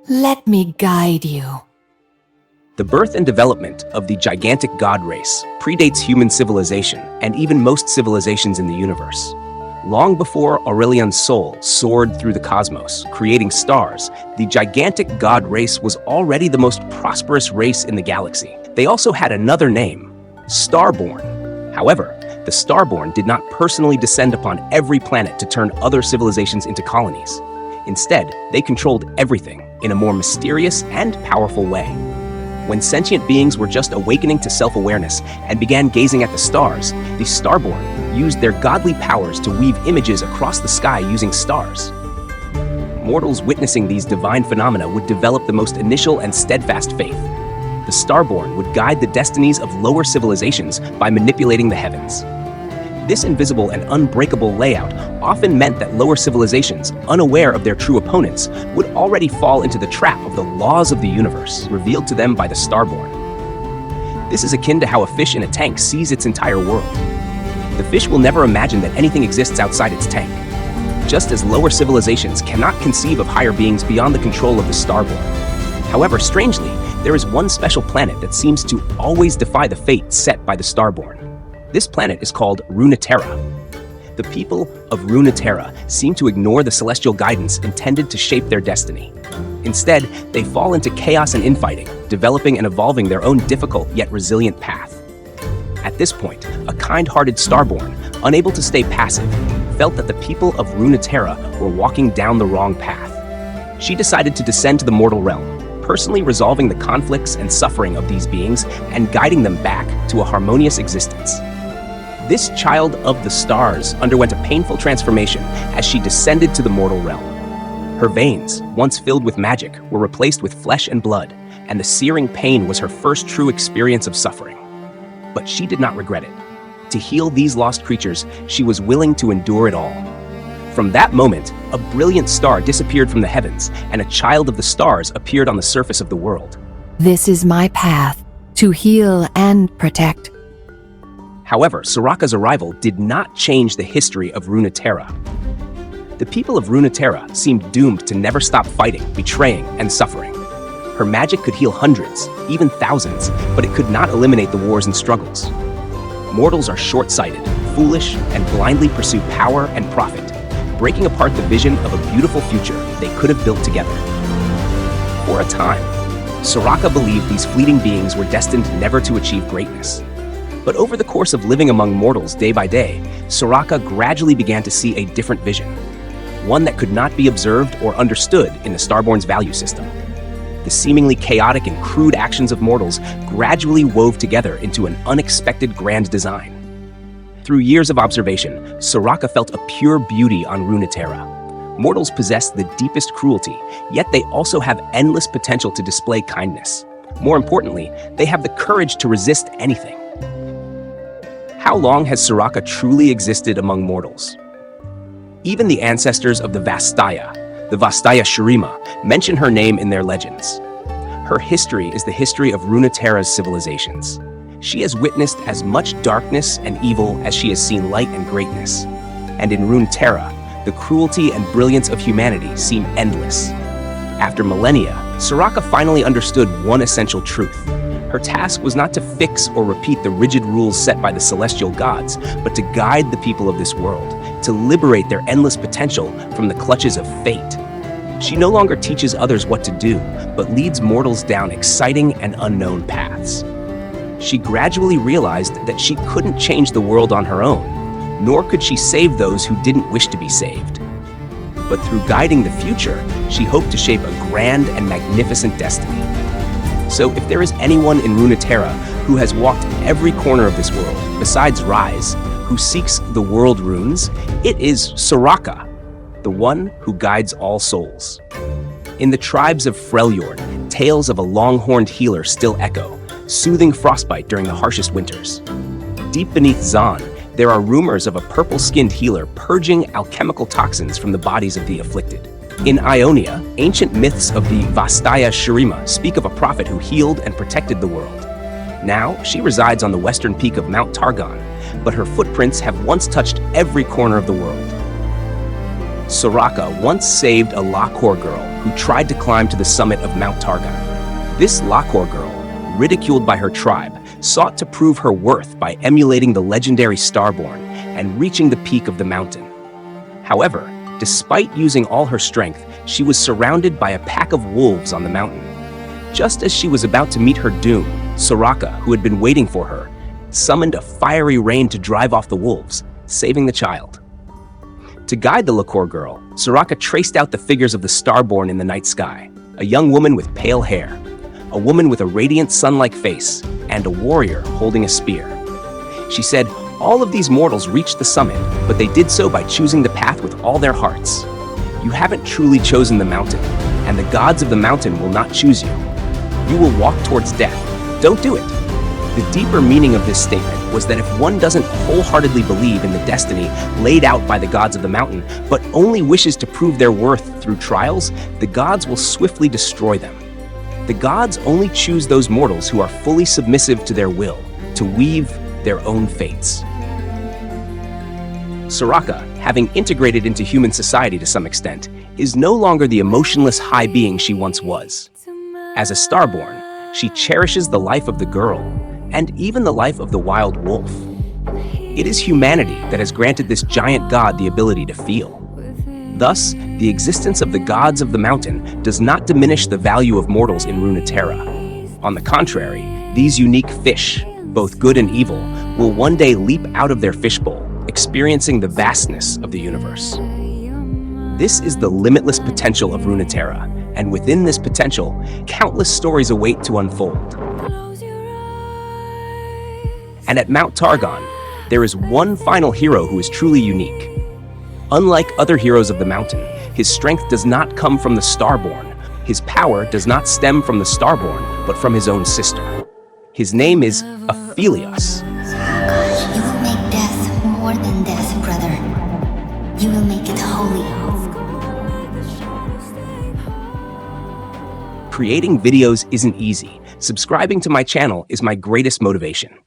Let me guide you. The birth and development of the gigantic god race predates human civilization and even most civilizations in the universe. Long before Aurelian's soul soared through the cosmos, creating stars, the gigantic god race was already the most prosperous race in the galaxy. They also had another name, Starborn. However, the Starborn did not personally descend upon every planet to turn other civilizations into colonies. Instead, they controlled everything in a more mysterious and powerful way. When sentient beings were just awakening to self-awareness and began gazing at the stars, the Starborn used their godly powers to weave images across the sky using stars. Mortals witnessing these divine phenomena would develop the most initial and steadfast faith. The Starborn would guide the destinies of lower civilizations by manipulating the heavens. This invisible and unbreakable layout often meant that lower civilizations, unaware of their true opponents, would already fall into the trap of the laws of the universe revealed to them by the Starborn. This is akin to how a fish in a tank sees its entire world. The fish will never imagine that anything exists outside its tank. Just as lower civilizations cannot conceive of higher beings beyond the control of the Starborn. However, strangely, there is one special planet that seems to always defy the fate set by the Starborn. This planet is called Runeterra. The people of Runeterra seem to ignore the celestial guidance intended to shape their destiny. Instead, they fall into chaos and infighting, developing and evolving their own difficult yet resilient path. At this point, a kind-hearted Starborn, unable to stay passive, felt that the people of Runeterra were walking down the wrong path. She decided to descend to the mortal realm, personally resolving the conflicts and suffering of these beings and guiding them back to a harmonious existence. This child of the stars underwent a painful transformation as she descended to the mortal realm. Her veins, once filled with magic, were replaced with flesh and blood, and the searing pain was her first true experience of suffering. But she did not regret it. To heal these lost creatures, she was willing to endure it all. From that moment, a brilliant star disappeared from the heavens, and a child of the stars appeared on the surface of the world. This is my path, to heal and protect. However, Soraka's arrival did not change the history of Runeterra. The people of Runeterra seemed doomed to never stop fighting, betraying, and suffering. Her magic could heal hundreds, even thousands, but it could not eliminate the wars and struggles. Mortals are short-sighted, foolish, and blindly pursue power and profit, breaking apart the vision of a beautiful future they could have built together. For a time, Soraka believed these fleeting beings were destined never to achieve greatness. But over the course of living among mortals day by day, Soraka gradually began to see a different vision, one that could not be observed or understood in the Starborn's value system. The seemingly chaotic and crude actions of mortals gradually wove together into an unexpected grand design. Through years of observation, Soraka felt a pure beauty on Runeterra. Mortals possess the deepest cruelty, yet they also have endless potential to display kindness. More importantly, they have the courage to resist anything. How long has Soraka truly existed among mortals? Even the ancestors of the Vastaya Shurima, mention her name in their legends. Her history is the history of Runeterra's civilizations. She has witnessed as much darkness and evil as she has seen light and greatness. And in Runeterra, the cruelty and brilliance of humanity seem endless. After millennia, Soraka finally understood one essential truth. Her task was not to fix or repeat the rigid rules set by the celestial gods, but to guide the people of this world, to liberate their endless potential from the clutches of fate. She no longer teaches others what to do, but leads mortals down exciting and unknown paths. She gradually realized that she couldn't change the world on her own, nor could she save those who didn't wish to be saved. But through guiding the future, she hoped to shape a grand and magnificent destiny. So if there is anyone in Runeterra who has walked every corner of this world, besides Rise, who seeks the world runes, it is Soraka, the one who guides all souls. In the tribes of Frejlord, tales of a long-horned healer still echo, soothing frostbite during the harshest winters. Deep beneath Zan, there are rumors of a purple-skinned healer purging alchemical toxins from the bodies of the afflicted. In Ionia, ancient myths of the Vastaya Shurima speak of a prophet who healed and protected the world. Now, she resides on the western peak of Mount Targon, but her footprints have once touched every corner of the world. Soraka once saved a Laquor girl who tried to climb to the summit of Mount Targon. This Laquor girl, ridiculed by her tribe, sought to prove her worth by emulating the legendary Starborn and reaching the peak of the mountain. However, despite using all her strength, she was surrounded by a pack of wolves on the mountain. Just as she was about to meet her doom, Soraka, who had been waiting for her, summoned a fiery rain to drive off the wolves, saving the child. To guide the Laquor girl, Soraka traced out the figures of the Starborn in the night sky, a young woman with pale hair, a woman with a radiant sun-like face, and a warrior holding a spear. She said, all of these mortals reached the summit, but they did so by choosing the path with all their hearts. You haven't truly chosen the mountain, and the gods of the mountain will not choose you. You will walk towards death. Don't do it. The deeper meaning of this statement was that if one doesn't wholeheartedly believe in the destiny laid out by the gods of the mountain, but only wishes to prove their worth through trials, the gods will swiftly destroy them. The gods only choose those mortals who are fully submissive to their will, to weave their own fates. Soraka, having integrated into human society to some extent, is no longer the emotionless high being she once was. As a Starborn, she cherishes the life of the girl, and even the life of the wild wolf. It is humanity that has granted this giant god the ability to feel. Thus, the existence of the gods of the mountain does not diminish the value of mortals in Runeterra. On the contrary, these unique fish, both good and evil, will one day leap out of their fishbowl, experiencing the vastness of the universe. This is the limitless potential of Runeterra, and within this potential, countless stories await to unfold. And at Mount Targon, there is one final hero who is truly unique. Unlike other heroes of the mountain, his strength does not come from the Starborn. His power does not stem from the Starborn, but from his own sister. His name is Aphelios. You will make death more than death, brother. You will make it holy. Creating videos isn't easy. Subscribing to my channel is my greatest motivation.